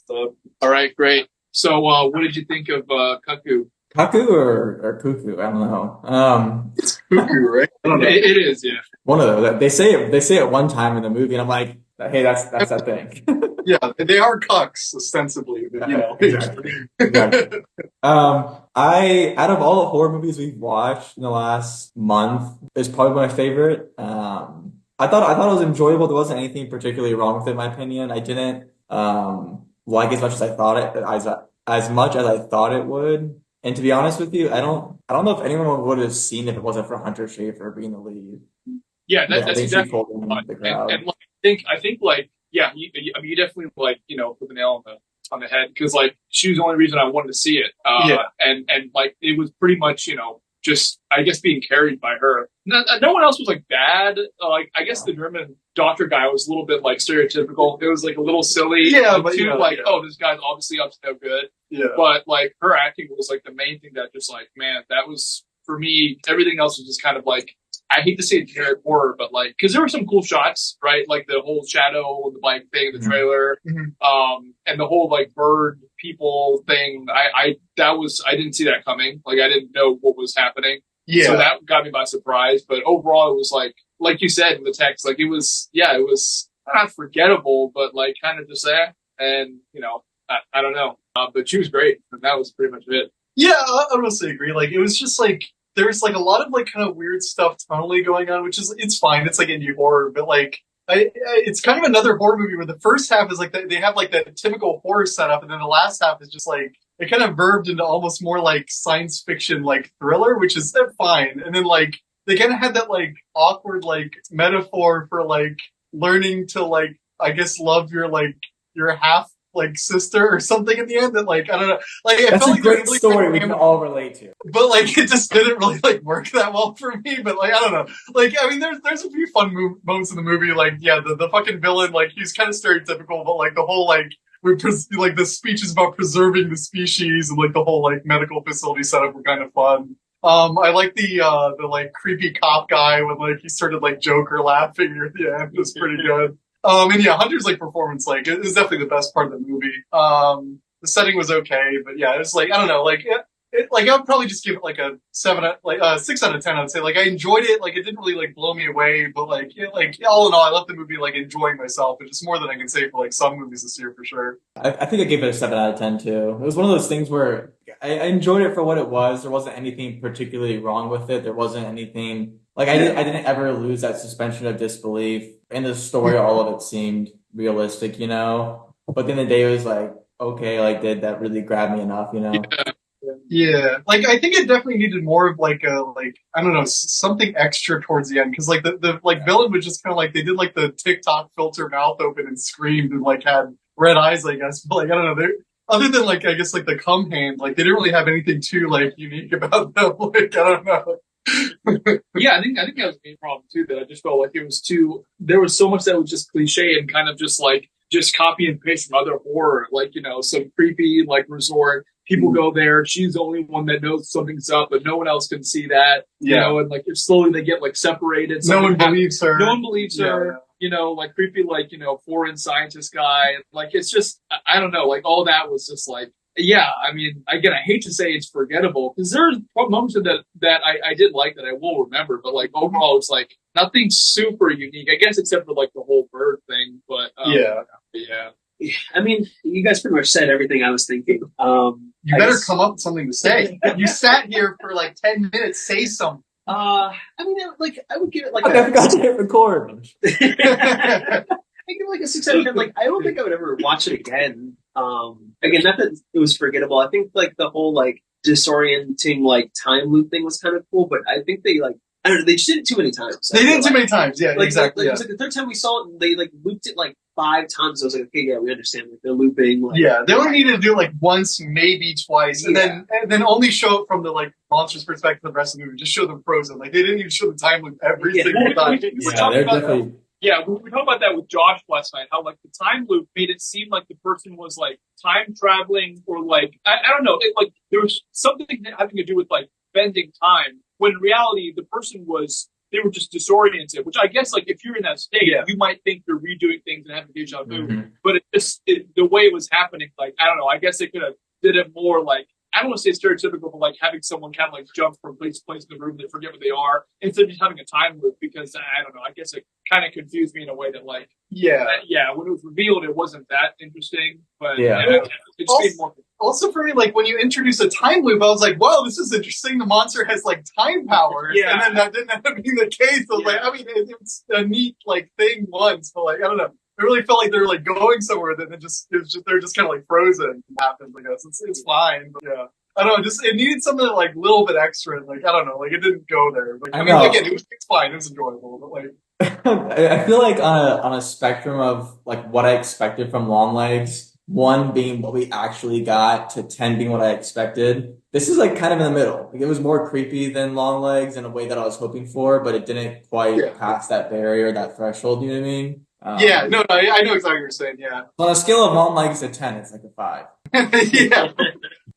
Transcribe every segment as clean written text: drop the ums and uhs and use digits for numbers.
So, all right, great. So, what did you think of CUCKOO? CUCKOO or cuckoo? I don't know. It's cuckoo, right? I don't know. It is, yeah. One of those. They say it one time in the movie, and I'm like, hey, that's that thing. Yeah, they are cucks ostensibly, but Exactly. Exactly. I out of all the horror movies we've watched in the last month, is probably my favorite. I thought it was enjoyable. There wasn't anything particularly wrong with it, in my opinion. I didn't like as much as I thought it as much as I thought it would. And to be honest with you, I don't know if anyone would have seen if it wasn't for Hunter Schafer being the lead. Yeah, Yeah, I that's think she exactly pulled what. in the And crowd. like, I think like, yeah, I mean, you definitely like, put the nail on the head because like she was the only reason I wanted to see it. Yeah, and like it was pretty much, just I guess being carried by her. No one else was like bad. Like I guess the German doctor guy was a little bit like stereotypical. It was like a little silly. Yeah, but too like, oh, this guy's obviously up to no good. Yeah, but like her acting was like the main thing that just like, man, that was for me. Everything else was just kind of like I hate to say generic horror, but like, because there were some cool shots, right? Like the whole shadow, the blank thing, the trailer, and the whole like bird people thing. I didn't see that coming. Like I didn't know what was happening. Yeah. So that got me by surprise. But overall, it was like you said in the text, like it was not forgettable, but like kind of just there. And I don't know. But she was great, and that was pretty much it. Yeah, I mostly agree. Like it was just like there's like a lot of like kind of weird stuff tonally going on, which is it's fine. It's like indie horror, but like it's kind of another horror movie where the first half is like they have like that typical horror setup, and then the last half is just like it kind of verbed into almost more like science fiction like thriller, which is fine. And then like they kind of had that like awkward like metaphor for like learning to like I guess love your half like sister or something at the end that like I don't know like it That's felt a like they were great really story we can all relate to. but like it just didn't really like work that well for me. But like I don't know, like I mean, there's a few fun moments in the movie. Like yeah, the fucking villain, like he's kind of stereotypical, but like the whole like like the speeches about preserving the species and like the whole like medical facility setup were kind of fun. I like the like creepy cop guy when like he started like Joker laughing near the end. It was pretty good. And yeah, Hunter's like performance like it was definitely the best part of the movie. The setting was okay, but yeah, it was like I don't know, like like I'd probably just give it like a like 6 out of 10. I'd say like I enjoyed it. Like it didn't really like blow me away, but like like all in all, I left the movie like enjoying myself, which is more than I can say for like some movies this year for sure. I think I gave it a 7 out of 10 too. It was one of those things where I enjoyed it for what it was. There wasn't anything particularly wrong with it. There wasn't anything like I didn't ever lose that suspension of disbelief. In the story, all of it seemed realistic, you know. But then the day it was like, okay, like did that really grab me enough, you know? Yeah. Yeah, like I think it definitely needed more of like a like I don't know something extra towards the end because like the like villain was just kind of like they did like the TikTok filter mouth open and screamed and like had red eyes I guess but like I don't know they other than like I guess like the cum hand like they didn't really have anything too like unique about them like I don't know. Yeah, I think that was the main problem too. That I just felt like it was too. There was so much that was just cliche and kind of just like just copy and paste from other horror, like some creepy like resort. People go there. She's the only one that knows something's up, but no one else can see that. And like slowly they get like separated. No one believes her. No one believes her. Like creepy, like foreign scientist guy. Like it's just I don't know. Like all that was just like yeah, I mean, again, I hate to say it's forgettable because there's moments of that I did like that I will remember, but like overall, it's like nothing super unique, I guess, except for like the whole bird thing. But yeah. I mean, you guys pretty much said everything I was thinking. You better come up with something to say. You sat here for like 10 minutes. Say something. I mean, like I would give it like I forgot to hit record. I give it like a 6 out of 10. Like I don't think I would ever watch it again. Again, not that it was forgettable. I think like the whole like disorienting like time loop thing was kind of cool, but I think they like I don't know, they just did it too many times. They did it too many times, yeah, like, exactly. It was like the third time we saw it, and they like looped it like 5 times. I was like, okay, yeah, we understand. Like they're looping. Like, yeah, they only needed to do it like once, maybe twice, and then only show it from the like monster's perspective. The rest of the movie, just show them frozen. Like they didn't even show the time loop every single time. They're definitely. Yeah, we talked about that with Josh last night. How like the time loop made it seem like the person was like time traveling, or like I don't know, like there was something having to do with like bending time. When in reality, the person was they were just disoriented. Which I guess, like, if you're in that state, Yeah. you might think you're redoing things and having deja vu. Mhm. But the way it was happening, like, I don't know. I guess they could have did it more like, I don't want to say stereotypical, but like having someone kind of like jump from place to place in the room, they forget what they are, instead of just having a time loop. Because I don't know. I guess it kind of confused me in a way that, like, Yeah. when it was revealed, it wasn't that interesting. But Yeah. it just made more. Also, for me, like when you introduce a time loop, I was like, "Whoa, this is interesting." The monster has like time powers, Yeah. and then that didn't end up being the case. I was like, I mean, it's a neat like thing once, but like I don't know. It really felt like they were like going somewhere, then they're just kind of like frozen. It happens, I guess. It's fine, but yeah. I don't know, just it needed something like a little bit extra. Like I don't know, like it didn't go there. Like, I mean, know. again, it's fine, it was enjoyable, but like I feel like on a spectrum of like what I expected from Longlegs, 1 being what we actually got to 10 being what I expected. This is like kind of in the middle. Like, it was more creepy than Longlegs in a way that I was hoping for, but it didn't quite pass that barrier, that threshold. You know what I mean? yeah, no, I know exactly what you're saying. Yeah, On a scale of Longlegs to 10, it's like a 5.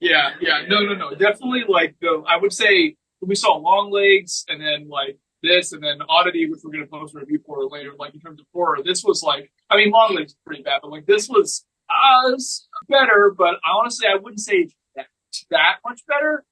yeah. No. Definitely, like, I would say we saw Longlegs and then like this and then Oddity, which we're going to post a review for later. Like, in terms of horror, this was like, I mean, Longlegs is pretty bad, but like this was better. But honestly, I wouldn't say that much better.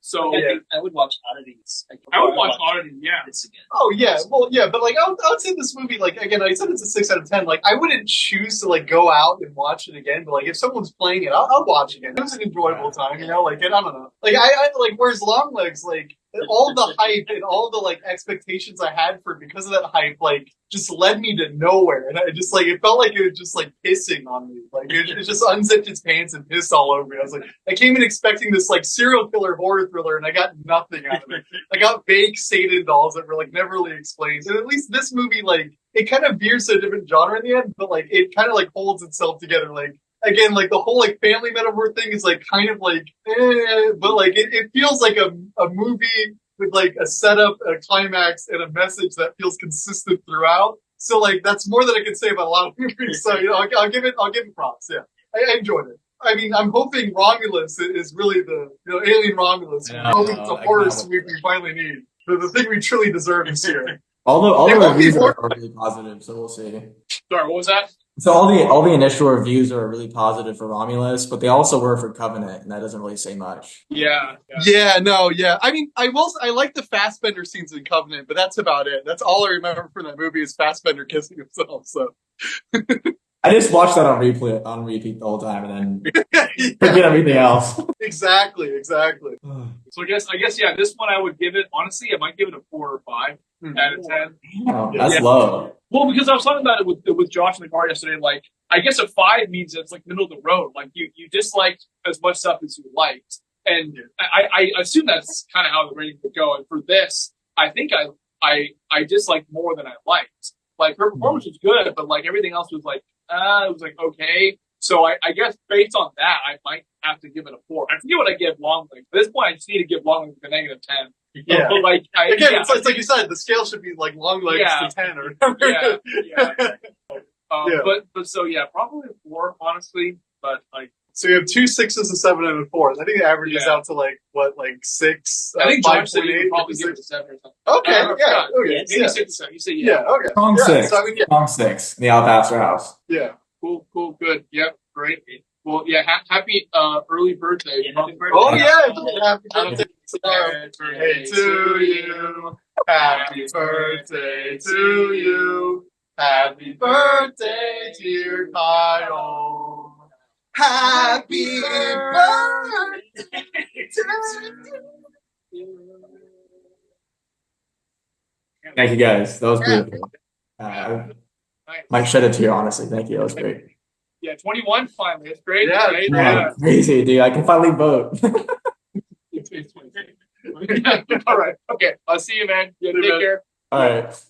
So I would watch Oddities. I would watch Oddity. Yeah. This again. Oh yeah, well yeah, but like I would say this movie, like again, I said it's a 6 out of 10. Like I wouldn't choose to like go out and watch it again, but like if someone's playing it, I'll watch it again. It was an enjoyable time, you know. Like and I don't know, like I like whereas Longlegs, like all the hype and all the like expectations I had for it because of that hype, like just led me to nowhere, and I just like it felt like it was just like pissing on me. Like it just unzipped its pants and pissed all over me. I was like, I came in expecting this like serial killer horror thriller, and I got nothing out of it. I got fake Satan dolls that were like never really explained. And at least this movie, like it kind of veers to a different genre in the end, but like it kind of like holds itself together. Like again, like the whole like family metaphor thing is like kind of like, but like it feels like a movie with like a setup, a climax, and a message that feels consistent throughout. So like that's more than I can say about a lot of movies. So you know, I'll give it props. Yeah, I enjoyed it. I mean, I'm hoping Romulus is really the alien Romulus. I'm hoping it's a horror sweep we finally need. The thing we truly deserve is here. All the reviews are really positive, so we'll see. Sorry, what was that? So all the initial reviews are really positive for Romulus, but they also were for Covenant, and that doesn't really say much. Yeah. I mean, I like the Fassbender scenes in Covenant, but that's about it. That's all I remember from that movie is Fassbender kissing himself. So I just watched that on repeat the whole time, and then forget everything else. Exactly. So I guess yeah, this one I would give it, honestly, I might give it a 4 or 5 out of 10. Oh, that's low. Well, because I was talking about it with Josh in the car yesterday. Like, I guess a 5 means it's like middle of the road. Like you disliked as much stuff as you liked, and I assume that's kind of how the rating would go. And for this, I think I disliked more than I liked. Like her performance was good, but like everything else was like it was like okay. So I guess based on that, I might have to give it a 4. I forget what I give Longlegs. At this point, I just need to give Longlegs a -10. Yeah. But like it's like you said, the scale should be like Longlegs to 10 or But so yeah, probably a 4, honestly. But like, so you have 2 6s, a 7, and a 4. I think it averages out to like what, like 6. I think Josh said 5.8, you would probably give it a 7 or something. Okay, yeah, okay, Maybe 6 or 7. You say okay. Strong 6. So, I mean, Strong 6. The Alabaster House. Yeah. Cool, good. Yep, great. Well, yeah, happy early birthday. Happy birthday. Oh yeah, happy birthday to you. Happy birthday to you. Happy birthday, dear Kyle. Happy birthday to you. Thank you, guys. That was beautiful. Might shed a tear, honestly. Thank you. That was great. Yeah, 21 finally. It's great. Yeah, right? Yeah, crazy, dude. I can finally vote. All right. Okay. I'll see you, man. Yeah, take care. All right.